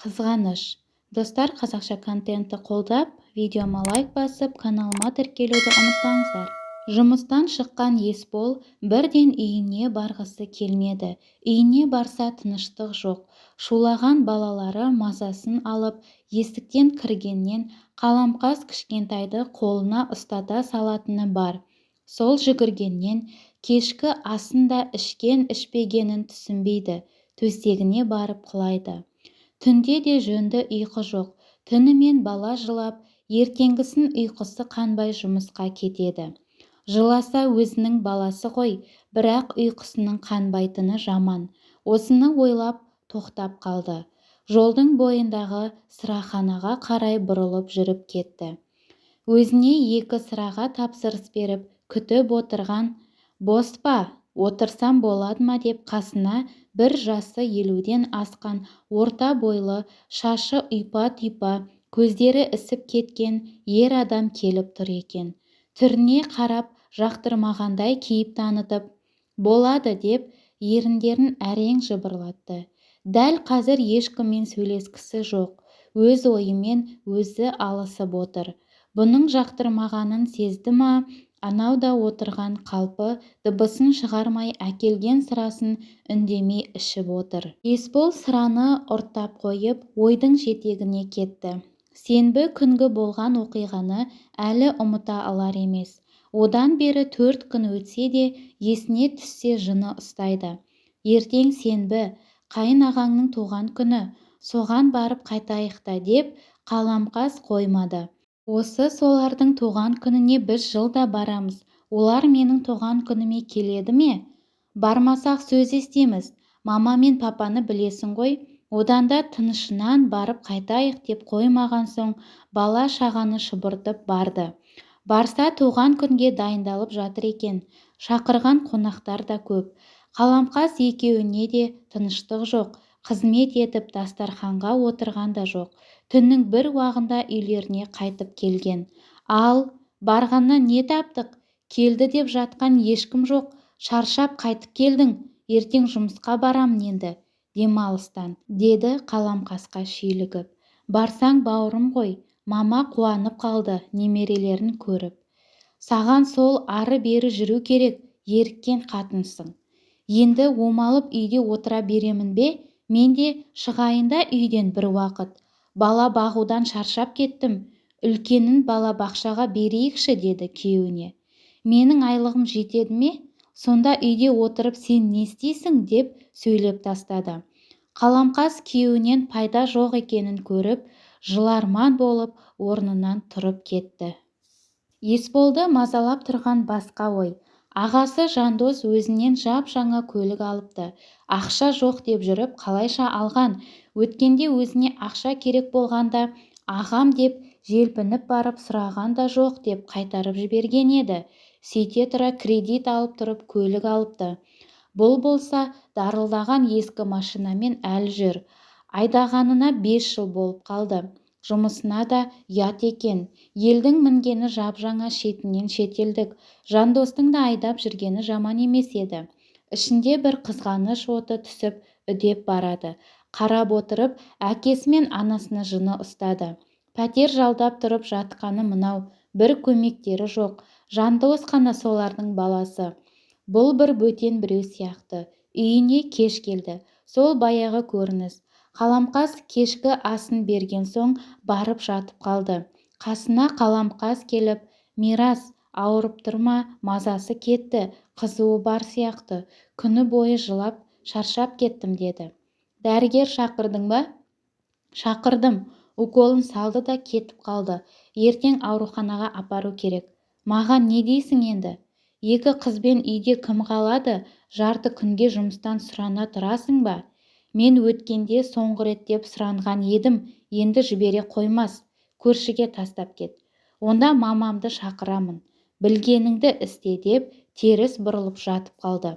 Қызғаныш. Достар, қазақша контентті қолдап, видеома лайк басып, каналыма тіркелуді ұмытпаңыздар. Жұмыстан шыққан Есбол бірден үйіне барғысы келмеді. Үйіне барса тыныштық жоқ. Шулаған балалары мазасын алып, есіктен кіргеннен қаламқас кішкентайды қолына ұстата салатыны бар. Сол жүгіргеннен кешкі асын да ішкен-ішпегенін түсінбейді. Төсегіне барып құлайды. Түнде де жөнді ұйқы жоқ. Түнімен бала жылап, ертеңгісін ұйқысы қанбай жұмысқа кетеді. Жыласа өзінің баласы ғой, бірақ ұйқысының қанбайтыны жаман. Осыны ойлап тоқтап қалды. Жолдың бойындағы сыраханаға қарай бұрылып жүріп кетті. Өзіне 2 сыраға тапсырыс беріп, күтіп отырған «Бос па? Отырсам болады ма?» деп қасына бір жасы 50-ден асқан орта бойлы, шашы ұйпа-түйпа, көздері ісіп кеткен ер адам келіп тұр екен. Түріне қарап жақтырмағандай кейіп танытып, «Болады» деп еріндерін әрең жыбырлатты. Дәл қазір ешкіммен сөйлескісі жоқ. Өз ойымен өзі алысып отыр. Бұның жақтырмағанын сезді ма, анау да отырған қалпы дыбысын шығармай әкелген сырасын үндемей ішіп отыр. Есбол сыраны ұрттап қойып, ойдың жетегіне кетті. Сенбі күнгі болған оқиғаны әлі ұмыта алар емес. Одан бері 4 күн өтсе де, есіне түссе жыны ұстайды. Ертең сенбі, қайын ағаңның туған күні, соған барып қайтайық та деп қаламқас қоймады. Осы солардың туған күніне біз жылда барамыз. Олар менің туған күніме келеді ме? Бармасақ сөз естеміз. Мама мен папаны білесің ғой. Одан да тынышынан барып қайтайық деп қоймаған соң бала шағаны шұбыртып барды. Барса туған күнге дайындалып жатыр екен. Шақырған қонақтар да көп. Қаламқас екеуіне де тыныштық жоқ. Қызмет етіп дастарханға отырған да жоқ. Түннің бір уағында үйлеріне қайтып келген. Ал барғаннан не таптық? Келді деп жатқан ешкім жоқ. Шаршап қайтып келдің. Ертең жұмысқа барамын енді, демалыстан, деді қаламқасқа шүйлігіп. Барсаң бауырым ғой. Мама қуанып қалды немерелерін көріп. Саған сол ары-бері жүру керек, еріккен қатынсың. Енді омалып үйде отыра беремін бе? Мен де шығайында үйден бір уақыт. Бала бағудан шаршап кеттім. Үлкенін бала бақшаға берейікші, деді күйеуіне. Менің айлығым жетеді ме? Сонда үйде отырып сен не істейсің, деп сөйлеп тастады. Қаламқас күйеуінен пайда жоқ екенін көріп, жыларман болып орнынан тұрып кетті. Есболды мазалап тұрған басқа ой. Ағасы Жандос өзінен жап-жаңа көлік алыпты. Ақша жоқ деп жүріп, қалайша алған. Өткенде өзіне ақша керек болғанда, ағам деп желпініп барып сұраған да жоқ деп қайтарып жіберген еді. Сөйте тұра кредит алып тұрып көлік алыпты. Бұл болса дарылдаған ескі машинамен әлі жүр. Айдағанына 5 жыл болып қалды. Жұмысына да ұят екен. Елдің мінгені жап-жаңа шетінен шетелдік. Жандостың да айдап жүргені жаман емес еді. Ішінде бір қызғаныш оты түсіп үдеп барады. Қарап отырып, әкесі мен анасына жыны ұстады. Пәтер жалдап тұрып жатқаны мынау, бір көмектері жоқ. Жандос қана солардың баласы. Бұл бір бөтен біреу сияқты. Үйіне кеш келді. Сол баяғы көрініс. Қаламқас кешкі асын берген соң барып жатып қалды. Қасына қаламқас келіп, «Мирас, ауырып тұрма, мазасы кетті, қызуы бар сияқты. Күні бойы жылап, шаршап кеттім», деді. «Дәрігер шақырдың ба?» «Шақырдым. Уколын салды да кетіп қалды. Ертең ауруханаға апару керек». «Маған не дейсің енді? 2 қызбен үйде кім қалады? Жарты күнге жұмыстан сұрана тұрасың ба?» «Мен өткенде соңғы рет деп сұранған едім, енді жібере қоймас. Көршіге тастап кет. Онда мамамды шақырамын. Білгеніңді істе», деп теріс бұрылып жатып қалды.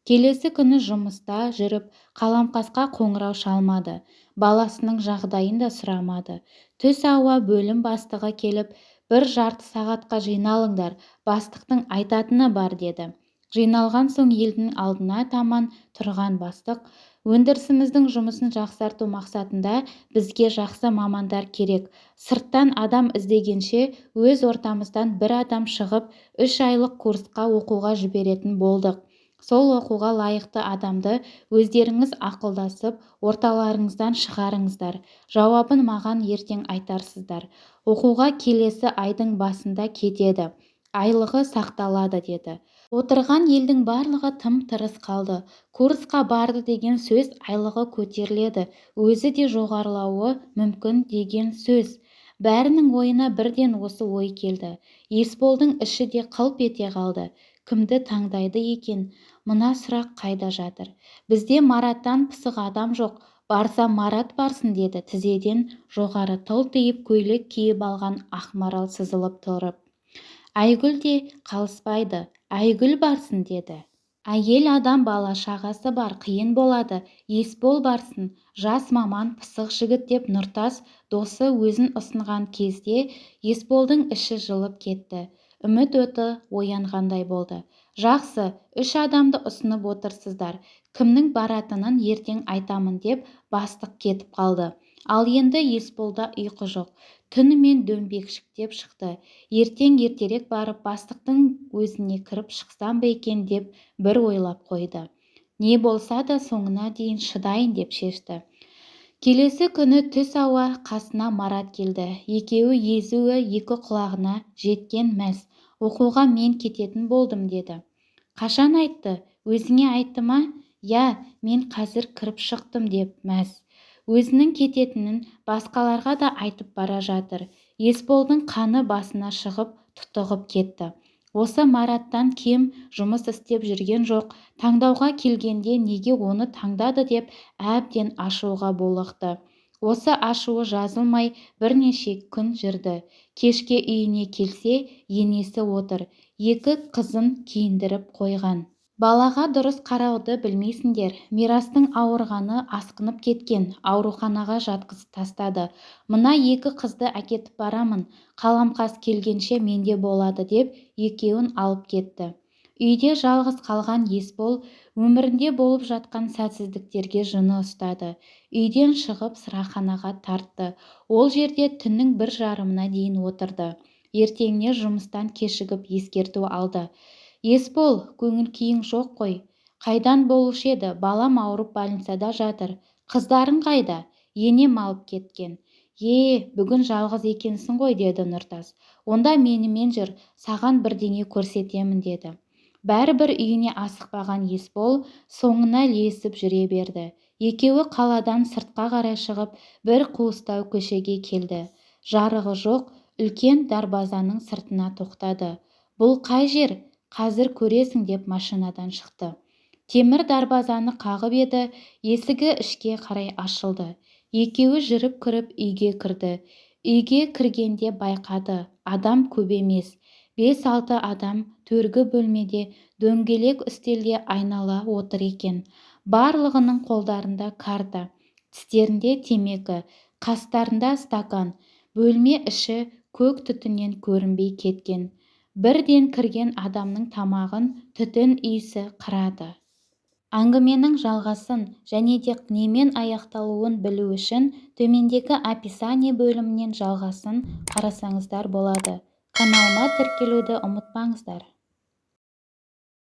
Келесі күні жұмыста жүріп, қаламқасқа қоңырау шалмады. Баласының жағдайын да сұрамады. Түс ауа бөлім бастығы келіп, «1 жарты сағатқа жиналыңдар, бастықтың айтатыны бар», деді. Жиналған соң елдің алдына таман тұрған бастық, өндірісіміздің жұмысын жақсарту мақсатында бізге жақсы мамандар керек. Сырттан адам іздегенше өз ортамыздан бір адам шығып 3 айлық курсқа оқуға жіберетін болдық. Сол оқуға лайықты адамды өздеріңіз ақылдасып, орталарыңыздан шығарыңыздар. Жауабын маған ертең айтарсыздар. Оқуға келесі айдың басында кетеді. Айлығы сақталады деді. Отырған елдің барлығы тым-тырыс қалды. Курсқа барды деген сөз айлығы көтеріледі, өзі де жоғарылауы мүмкін деген сөз. Бәрінің ойына бірден осы ой келді. Есболдың іші де қылп ете қалды. Кімді таңдайды екен? Мына сұрақ қайда жатыр? Бізде Мараттан пысық адам жоқ. Барса Марат барсын деді тізеден жоғары тылтиып көйлек киіп алған Ақмарал сызылып тұрып. Айгүл де қалыспайды. Айгүл барсын деді. Әйел адам бала-шағасы бар, қиын болады. Есбол барсын. Жас маман пысық жігіт деп Нұртас досы өзін ұсынған кезде Есболдың іші жылып кетті. Үміт оты оянғандай болды. Жақсы, 3 адамды ұсынып отырсыздар. Кімнің баратынын ертең айтамын деп бастық кетіп қалды. Ал енді Есболда ұйқы жоқ. Түнімен дөңбекшіктеп шықты. Ертең ертерек барып бастықтың өзіне кіріп шықсам ба екен деп бір ойлап қойды. Не болса да соңына дейін шыдайын деп шешті. Келесі күні түс ауа қасына Марат келді. Екеуі езуі екі құлағына жеткен мәз. Оқуға мен кететін болдым деді. Қашан айтты? Өзіңе айтты ма? Я, мен қазір кіріп шықтым деп мәз. Өзінің кететінін басқаларға да айтып бара жатыр. Есболдың қаны басына шығып тұтығып кетті. Осы Мараттан кем жұмыс істеп жүрген жоқ. Таңдауға келгенде неге оны таңдады деп әбден ашуға булықты. Осы ашуы жазылмай бірнеше күн жүрді. Кешке үйіне келсе, енесі отыр. 2 қызын киіндіріп қойған. Балаға дұрыс қарауды білмейсіңдер. Мирастың ауырғаны асқынып кеткен. Ауруханаға жатқызып тастады. Мына 2 қызды әкетіп барамын. Қаламқас келгенше менде болады деп екеуін алып кетті. Үйде жалғыз қалған Есбол өмірінде болып жатқан сәтсіздіктерге жыны ұстады. Үйден шығып сыраханаға тартты. Ол жерде түннің 1:30-на дейін отырды. Ертеңіне жұмыстан кешігіп ескерту алды. Есбол, көңіл-күйің жоқ қой. Қайдан болушы еді? Балам ауырып больницада жатыр. Қыздарың қайда? Енем алып кеткен. Бүгін жалғыз екенсің ғой, деді Нұртас. Онда менімен жүр, саған бірдеңе көрсетемін деді. Бәрібір үйіне асықпаған Есбол соңына ілесіп жүре берді. Екеуі қаладан сыртқа қарай шығып, бір қуыстау көшеге келді. Жарығы жоқ, үлкен дарбазаның сыртына тоқтады. Бұл қай жер? Қазір көресің деп машинадан шықты. Темір дарбазаны қағып еді, есігі ішке қарай ашылды. Екеуі жүріп кіріп үйге кірді. Үйге кіргенде байқады, адам көп емес. 5-6 адам төргі бөлмеде дөңгелек үстелде айнала отыр екен. Барлығының қолдарында карта, тістерінде темекі, қастарында стакан. Бөлме іші көк түтіннен көрінбей кеткен. Бірден кірген адамның тамағын түтін иісі қырады. Әңгіменің жалғасын және де немен аяқталуын білу үшін төмендегі описание бөлімінен жалғасын қарасаңыздар болады. Каналыма тіркелуді ұмытпаңыздар.